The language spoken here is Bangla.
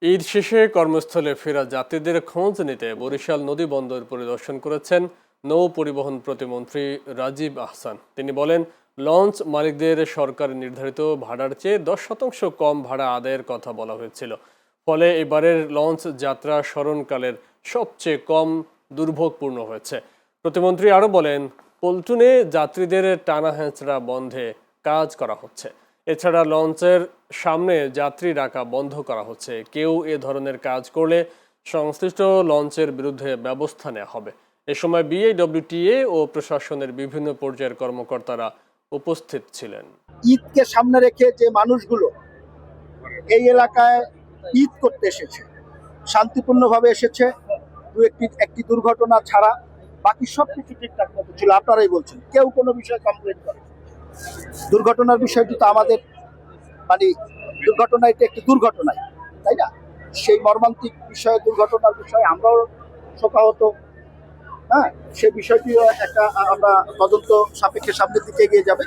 ঈদ শেষে কর্মস্থলে ফেরা যাত্রীদের খোঁজ নিতে বরিশাল নদী বন্দর পরিদর্শন করেছেন নৌ পরিবহন প্রতিমন্ত্রী রাজীব আহসান। তিনি বলেন, লঞ্চ মালিকদের সরকার নির্ধারিত ভাড়ার চেয়ে 10% কম ভাড়া আদায়ের কথা বলা হয়েছিল। ফলে এবারের লঞ্চ যাত্রা স্মরণকালের সবচেয়ে কম দুর্ভোগপূর্ণ হয়েছে। প্রতিমন্ত্রী আরও বলেন, পল্টনে যাত্রীদের টানা হেঁচড়া বন্ধে কাজ করা হচ্ছে। এছাড়া লঞ্চের সামনে যাত্রী রাখা বন্ধ করা হচ্ছে। কেউ এ ধরনের কাজ করলে সংশ্লিষ্ট লঞ্চের বিরুদ্ধে ব্যবস্থা নেওয়া হবে। এ সময় বিআইডব্লিউটিএ ও প্রশাসনের বিভিন্ন পর্যায়ের কর্মকর্তারা উপস্থিত ছিলেন। ঈদকে সামনে রেখে যে মানুষগুলো এই এলাকায় ঈদ করতে এসেছে, শান্তিপূর্ণভাবে এসেছে, একটি দুর্ঘটনা ছাড়া বাকি সবকিছু ঠিকঠাক মতো ছিল। আপনারাই বলছেন কেউ কোনো বিষয়ে কমপ্লেন করে। দুর্ঘটনার বিষয়টি তো আমাদের মানে দুর্ঘটনা, এটা একটি দুর্ঘটনাই, তাই না? সেই মর্মান্তিক বিষয়ে, দুর্ঘটনার বিষয়ে আমরাও শোকাহত। হ্যাঁ, সে বিষয়টিও একটা আমরা তদন্ত সাপেক্ষে সামনের দিকে এগিয়ে যাবে।